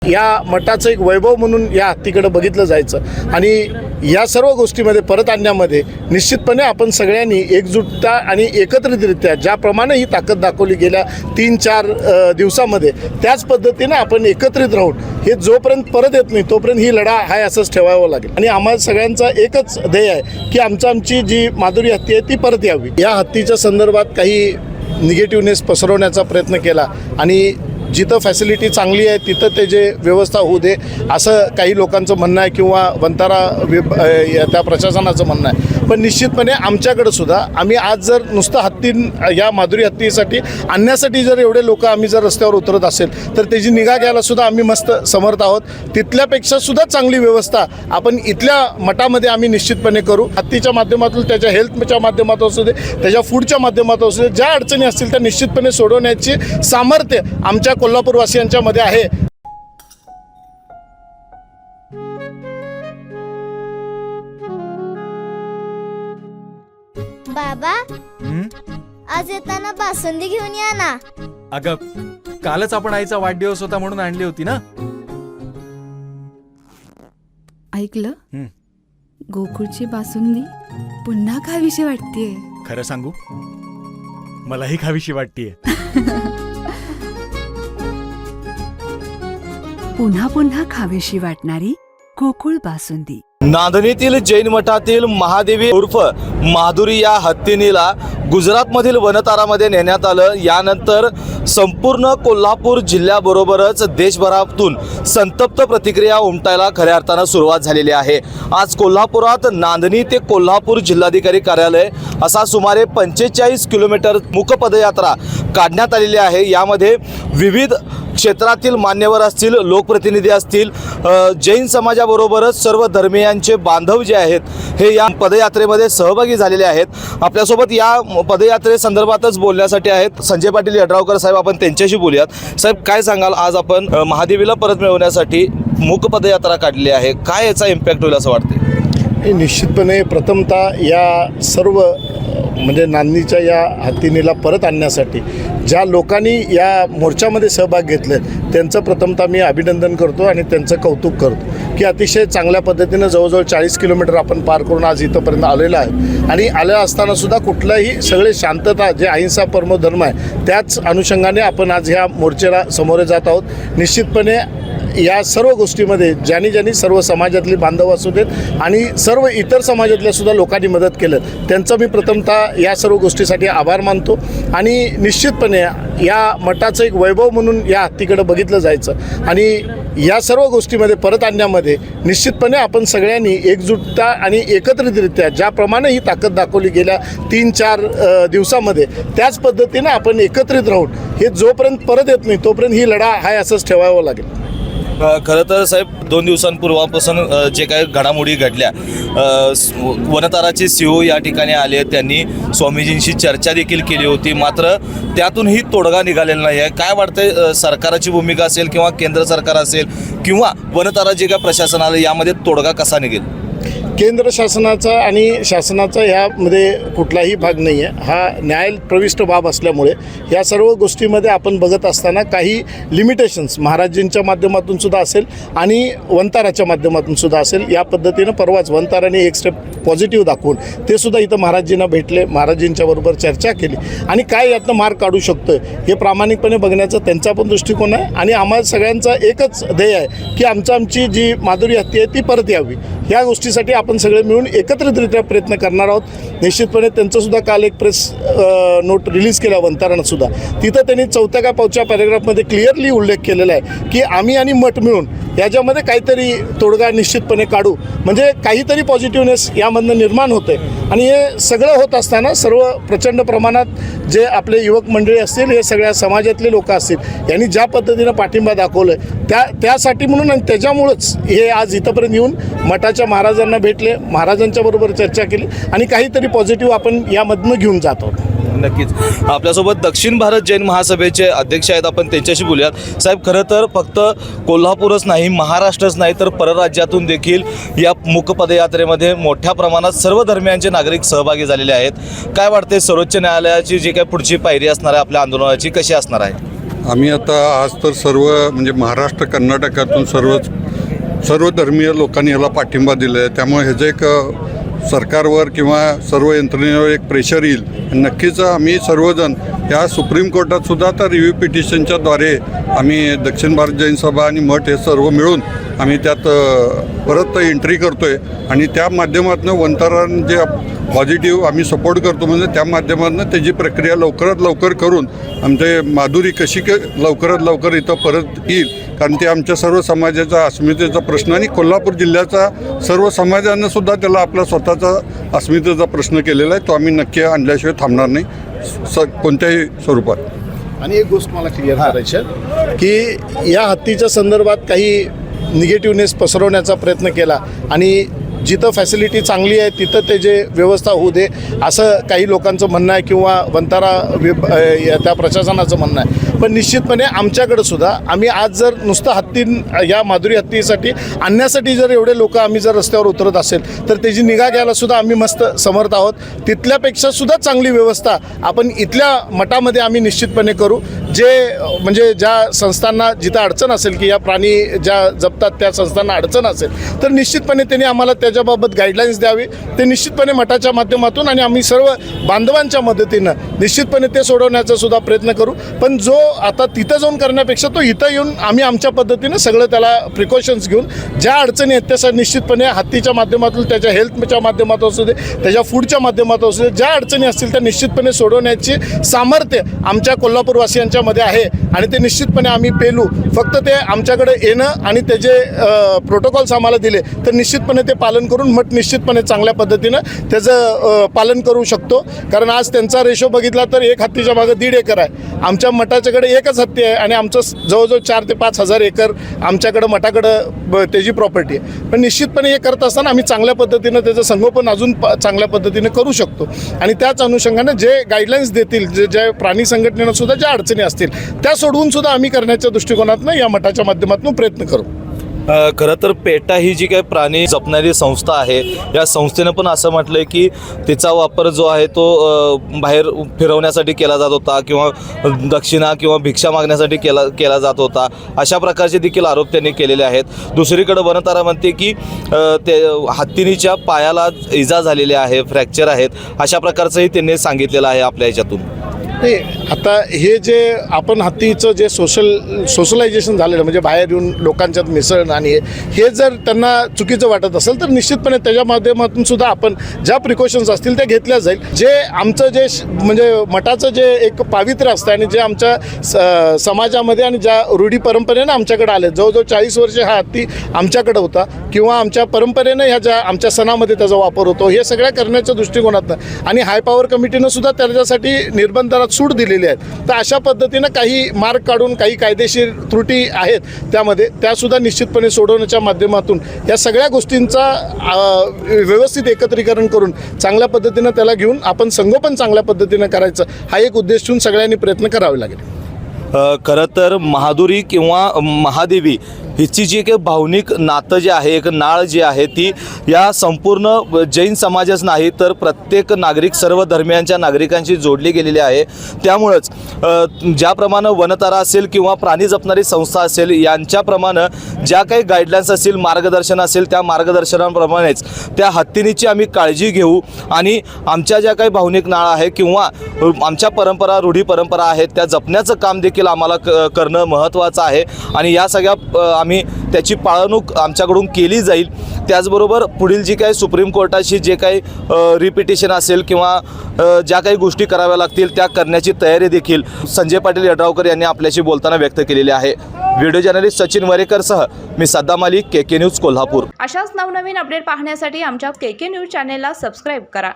या मठाचं एक वैभव म्हणून या हत्तीकडे बघितलं जायचं आणि या सर्व गोष्टीमध्ये परत आणण्यामध्ये निश्चितपणे आपण सगळ्यांनी एकजुटता आणि एकत्रितरित्या ज्याप्रमाणे ही ताकद दाखवली गेल्या 3-4 दिवसामध्ये त्याच पद्धतीने आपण एकत्रित राहून हे जोपर्यंत परत येत नाही तोपर्यंत ही लढा आहे असंच ठेवावं लागेल आणि आम्हाला सगळ्यांचा एकच ध्येय आहे की आमची जी माधुरी हत्ती आहे ती परत यावी। या हत्तीच्या संदर्भात काही निगेटिव्हनेस पसरवण्याचा प्रयत्न केला आणि जिथं फॅसिलिटी चांगली आहे तिथं ते जे व्यवस्था होऊ दे असं काही लोकांचं म्हणणं आहे किंवा वंतारा त्या प्रशासनाचं म्हणणं आहे। पण निश्चितपणे आमच्याकडं सुद्धा आम्ही आज जर नुसतं या माधुरी हत्तीसाठी आणण्यासाठी जर एवढे लोक आम्ही जर रस्त्यावर उतरत असेल तर त्याची निगा घ्यायला सुद्धा आम्ही मस्त समर्थ आहोत। तिथल्यापेक्षा सुद्धा चांगली व्यवस्था आपण इथल्या मठामध्ये आम्ही निश्चितपणे करू। हत्तीच्या माध्यमातून त्याच्या हेल्थच्या माध्यमातून असू दे त्याच्या फूडच्या माध्यमातून असू दे ज्या अडचणी असतील त्या निश्चितपणे सोडवण्याची सामर्थ्य आमच्या कोल्हापूरवासियांच्या मध्ये आहे। बाबा आज येताना बासुंदी घेऊन या ना। अगं कालच आपण आईचा वाढदिवस होता म्हणून आणली होती ना। ऐकलं गोकुळची बासुंदी पुन्हा खावीशी वाटतेय। खरं सांगू मलाही खावीशी वाटतेय। पुन्हा पुन्हा खावीशी वाटणारी गोकुळ बासुंदी। नांदणीतील जैन मठातील महादेवी उर्फ माधुरी या हत्तीनीला गुजरातमधील वनतारामध्ये नेण्यात आलं। यानंतर संपूर्ण कोल्हापूर जिल्ह्याबरोबरच देशभरातून संतप्त प्रतिक्रिया उमटायला खऱ्या अर्थानं सुरुवात झालेली आहे। आज कोल्हापुरात नांदणी ते कोल्हापूर जिल्हाधिकारी कार्यालय असा सुमारे 45 किलोमीटर मूक पदयात्रा काढण्यात आलेली आहे। यामध्ये विविध क्षेत्रातील मान्यवर असतील, लोकप्रतिनिधी असतील, जैन समाजाबरोबरच सर्व धर्मीयांचे बांधव जे आहेत हे या पदयात्रेमध्ये सहभागी झालेले आहेत। आपल्यासोबत या पदयात्रेसंदर्भातच बोलण्यासाठी आहेत संजय पाटील यड्रावकर साहेब, आपण त्यांच्याशी बोलूयात। साहेब काय सांगाल, आज आपण महादेवीला परत मिळवण्यासाठी मूक पदयात्रा काढली आहे, काय याचा इम्पॅक्ट होईल असं वाटते? निश्चितपणे प्रथमतः या सर्व म्हणजे नांदणीच्या या हत्तीनीला परत आणण्यासाठी ज्या लोकांनी या मोर्चामध्ये सहभाग घेतले त्यांचं प्रथमतः मी अभिनंदन करतो आणि त्यांचं कौतुक करतो की अतिशय चांगल्या पद्धतीनं जवळजवळ 40 किलोमीटर आपण पार करून आज इथंपर्यंत आलेलो आहे आणि आल्या असतानासुद्धा कुठलाही सगळे शांतता जे अहिंसा परमो धर्म आहे त्याच अनुषंगाने आपण आज ह्या मोर्चेला सामोरे जात आहोत। निश्चितपणे या सर्व गोष्टीमध्ये ज्यांनी सर्व समाजातली बांधव असू देत आणि सर्व इतर समाजातल्या सुद्धा लोकांनी मदत केलं त्यांचं मी प्रथमतः या सर्व गोष्टीसाठी आभार मानतो आणि निश्चितपणे या मठाचं एक वैभव म्हणून या हत्तीकडे बघितलं जायचं आणि या सर्व गोष्टीमध्ये परत आणण्यामध्ये निश्चितपणे आपण सगळ्यांनी एकजुटता आणि एकत्रितरित्या ज्याप्रमाणे ही ताकद दाखवली गेल्या 3-4 दिवसामध्ये त्याच पद्धतीने आपण एकत्रित राहून हे जोपर्यंत परत येत नाही तोपर्यंत ही लढा आहे असंच ठेवावं लागेल। खरं तर साहेब 2 दिवसांपूर्वापासून जे काही घडामोडी घडल्या, वनताराचे CEO या ठिकाणी आले, त्यांनी स्वामीजींशी चर्चा देखील केली होती, मात्र त्यातूनही तोडगा निघालेला नाही आहे। काय वाटतंय, सरकारची भूमिका असेल किंवा केंद्र सरकार असेल किंवा वनतारा जे काय प्रशासन आलं यामध्ये तोडगा कसा निघेल? केंद्र शासनाचा आणि शासनाचा ह्यामध्ये कुठलाही भाग नाही आहे। हा न्यायप्रविष्ट बाब असल्यामुळे या सर्व गोष्टीमध्ये आपण बघत असताना काही लिमिटेशन्स महाराजींच्या माध्यमातून सुद्धा असेल आणि वंताराच्या माध्यमातून सुद्धा असेल। या पद्धतीनं परवाच वंताराने एक स्टेप पॉझिटिव्ह दाखवून ते सुद्धा इथं महाराजींना भेटले, महाराजींच्याबरोबर चर्चा केली आणि काय यातनं मार्ग काढू शकतो हे प्रामाणिकपणे बघण्याचा त्यांचा पण दृष्टिकोन आहे आणि आम्हाला सगळ्यांचा एकच ध्येय आहे की आमची जी माधुरी हत्ती आहे ती परत यावी। या गोष्टीसाठी आपण सगळे मिळून एकत्रितरित्या प्रयत्न करणार आहोत। निश्चितपणे त्यांचंसुद्धा काल एक प्रेस नोट रिलीज केला वंतारानं सुद्धा, तिथं त्यांनी 4थ्या का 5व्या पॅरेग्राफमध्ये क्लिअरली उल्लेख केलेला आहे की आम्ही आणि मठ मिळून याच्यामध्ये काहीतरी तोडगा निश्चितपणे काढू, म्हणजे काहीतरी पॉझिटिव्हनेस यामधनं निर्माण होते आणि हे सगळं होत असताना सर्व प्रचंड प्रमाणात जे आपले युवक मंडळी असतील, हे सगळ्या समाजातले लोक असतील यांनी ज्या पद्धतीनं पाठिंबा दाखवलं आहे त्यासाठी म्हणून आणि त्याच्यामुळंच हे आज इथंपर्यंत येऊन मठाच्या महाराजांना भेटले, महाराजांच्या बरोबर चर्चा केली आणि काहीतरी पॉझिटिव्ह आपण यामधनं घेऊन जात आहोत। नक्कीच आपल्यासोबत दक्षिण भारत जैन महासभेचे अध्यक्ष आहेत, आपण त्यांच्याशी बोलूयात। साहेब खरं तर फक्त कोल्हापूरच नाही, महाराष्ट्रच नाही तर परराज्यातून देखील या मूक पदयात्रेमध्ये मोठ्या प्रमाणात सर्व धर्मियांचे नागरिक सहभागी झालेले आहेत। काय वाटते, सर्वोच्च न्यायालयाची जी काही पुढची पायरी असणार आहे आपल्या आंदोलनाची कशी असणार आहे? आम्ही आता आज तर सर्व म्हणजे महाराष्ट्र कर्नाटकातून सर्व धर्मीय लोकांनी याला पाठिंबा दिला आहे. त्यामुळे ह्याचं एक सरकारवर किंवा सर्व यंत्रणेवर एक प्रेशर येईल. नक्कीच आम्ही सर्वजण या सुप्रीम कोर्टात सुद्धा आता रिव्ह्यू पिटिशनच्याद्वारे आम्ही दक्षिण भारत जैन सभा आणि मठ हे सर्व मिळून आम्ही त्यात परत एंट्री करतो आहे आणि त्या माध्यमातून वंतारान जे पॉझिटिव्ह आम्ही सपोर्ट करतो म्हणजे त्या माध्यमातून त्याची प्रक्रिया लवकरात लवकर करून आमचे माधुरी कशी लवकरात लवकर इथं परत येईल. कारण ते आमच्या सर्व समाजाचा अस्मितेचा प्रश्न आणि कोल्हापूर जिल्ह्याचा सर्व समाजानं सुद्धा त्याला आपला स्वतःचा अस्मितेचा प्रश्न केलेला आहे. तो आम्ही नक्की आणल्याशिवाय थांबणार नाही कोणत्याही स्वरूपात. आणि एक गोष्ट मला क्लिअर करायची आहे की या हत्तीच्या संदर्भात काही निगेटिव्हनेस पसरवण्याचा प्रयत्न केला आणि जिथं फॅसिलिटी चांगली आहे तिथं ते जे व्यवस्था होऊ दे असं काही लोकांचं म्हणणं आहे किंवा वंतारा त्या प्रशासनाचं म्हणणं आहे. पण निश्चितपणे आमच्याकडं सुद्धा आम्ही आज जर नुसतं या माधुरी हत्तीसाठी आणण्यासाठी जर एवढे लोक आम्ही जर रस्त्यावर उतरत असेल तर त्याची निगा घ्यायला सुद्धा आम्ही मस्त समर्थ आहोत. तिथल्यापेक्षा सुद्धा चांगली व्यवस्था आपण इथल्या मठामध्ये आम्ही निश्चितपणे करू. जे म्हणजे ज्या संस्थांना जिथं अडचण असेल की या प्राणी ज्या जपतात त्या संस्थांना अडचण असेल तर निश्चितपणे त्यांनी आम्हाला त्याच्याबाबत गाईडलाईन्स द्यावी. ते निश्चितपणे मठाच्या माध्यमातून आणि आम्ही सर्व बांधवांच्या मदतीनं निश्चितपणे ते सोडवण्याचा सुद्धा प्रयत्न करू. पण जो आता तिथं जाऊन करण्यापेक्षा तो इथं येऊन आम्ही आमच्या पद्धतीनं सगळं त्याला प्रिकॉशन्स घेऊन ज्या अडचणी आहेत त्या निश्चितपणे हत्तीच्या माध्यमातून त्याच्या हेल्थच्या माध्यमातून असू दे त्याच्या फूडच्या माध्यमातून असू दे ज्या अडचणी असतील त्या निश्चितपणे सोडवण्याची सामर्थ्य आमच्या कोल्हापूरवासियांच्या मध्ये आहे आणि ते निश्चितपणे आम्ही पेलू. फक्त ते आमच्याकडे येणं आणि त्याचे प्रोटोकॉल्स आम्हाला दिले तर निश्चितपणे ते पालन करून मठ निश्चितपणे चांगल्या पद्धतीनं त्याचं पालन करू शकतो. कारण आज त्यांचा रेशो बघितला तर एक हत्तीच्या मागं 1.5 एकर आहे. आमच्या मठाच्याकडे एकच हत्ती आहे आणि आमचं जवळजवळ 4 ते 5 हजार एकर आमच्याकडं मठाकडं त्याची प्रॉपर्टी आहे. पण निश्चितपणे हे करत असताना आम्ही चांगल्या पद्धतीनं त्याचं संगोपन अजून चांगल्या पद्धतीने करू शकतो आणि त्याच अनुषंगाने जे गाईडलाईन्स देतील ज्या प्राणी संघटनेनं सुद्धा ज्या अडचणी असतील त्या सोडवून सुद्धा आम्ही करण्याच्या दृष्टिकोनातून या मठाच्या माध्यमातून प्रयत्न करू. खरं तर पेटा ही जी काही प्राणी जपणारी संस्था आहे या संस्थेनं पण असं म्हटलं आहे की तिचा वापर जो आहे तो बाहेर फिरवण्यासाठी केला जात होता किंवा दक्षिणा किंवा भिक्षा मागण्यासाठी केला जात होता. अशा प्रकारचे देखील आरोप त्यांनी केलेले आहेत. दुसरीकडे वनतारा म्हणते की ते हत्तीनीच्या पायाला इजा झालेली आहे, फ्रॅक्चर आहेत, अशा प्रकारचंही त्यांनी सांगितलेलं आहे आपल्या ह्याच्यातून. नाही आता हे जे आपण हत्तीचं जे सोशलायझेशन झालेलं म्हणजे बाहेर येऊन लोकांच्यात मिसळणं आणि हे जर त्यांना चुकीचं वाटत असेल तर निश्चितपणे त्याच्या माध्यमातून सुद्धा आपण ज्या प्रिकॉशन्स असतील त्या घेतल्या जाईल. जे आमचं जे म्हणजे मठाचं जे एक पावित्र्य असतं आणि जे आमच्या समाजामध्ये आणि ज्या रूढी परंपरेनं आमच्याकडे आले जवळजवळ 40 वर्ष हा हत्ती आमच्याकडे होता किंवा आमच्या परंपरेनं ह्या ज्या आमच्या सणामध्ये त्याचा वापर होतो हे सगळ्या करण्याच्या दृष्टिकोनातनं आणि हाय पॉवर कमिटीनं सुद्धा त्याच्यासाठी निर्बंधात सूट दिलेली आहेत. तर अशा पद्धतीनं काही मार्ग काढून काही कायदेशीर त्रुटी आहेत त्यामध्ये त्यासुद्धा निश्चितपणे सोडवण्याच्या माध्यमातून या सगळ्या गोष्टींचा व्यवस्थित एकत्रीकरण करून चांगल्या पद्धतीनं त्याला घेऊन आपण संगोपन चांगल्या पद्धतीनं करायचं हा एक उद्देश ठेवून सगळ्यांनी प्रयत्न करावे लागेल. खरं तर महादुरी किंवा महादेवी हिची जी काही भावनिक नातं जे आहे एक नाळ जी आहे ती या संपूर्ण जैन समाजच नाही तर प्रत्येक नागरिक सर्व धर्मियांच्या नागरिकांशी जोडली गेलेली आहे. त्यामुळंच ज्याप्रमाणे वनतारा असेल किंवा प्राणी जपणारी संस्था असेल यांच्याप्रमाणे ज्या काही गाईडलाईन्स असतील मार्गदर्शन असेल त्या मार्गदर्शनाप्रमाणेच त्या हत्तीनीची आम्ही काळजी घेऊ आणि आमच्या ज्या काही भावनिक नाळ आहे किंवा आमच्या परंपरा रूढी परंपरा आहेत त्या जपण्याचं काम देखील आम्हाला करणं महत्त्वाचं आहे आणि या सगळ्या आम्ही त्याची पाळणूक आमच्याकडून केली जाईल. त्याचबरोबर पुढील जी काही सुप्रीम कोर्टाशी जे काही रिपिटिशन असेल किंवा ज्या काही गोष्टी कराव्या लागतील त्या करण्याची तयारी देखील संजय पाटील यड्रावकर यांनी आपल्याशी बोलताना व्यक्त केलेली आहे. व्हिडिओ जर्नलिस्ट सचिन वरेकरसह मी सद्दाम अली, KK न्यूज कोल्हापूर. अशाच नवनवीन अपडेट पाहण्यासाठी आमच्या KK न्यूज चॅनेलला सबस्क्राईब करा.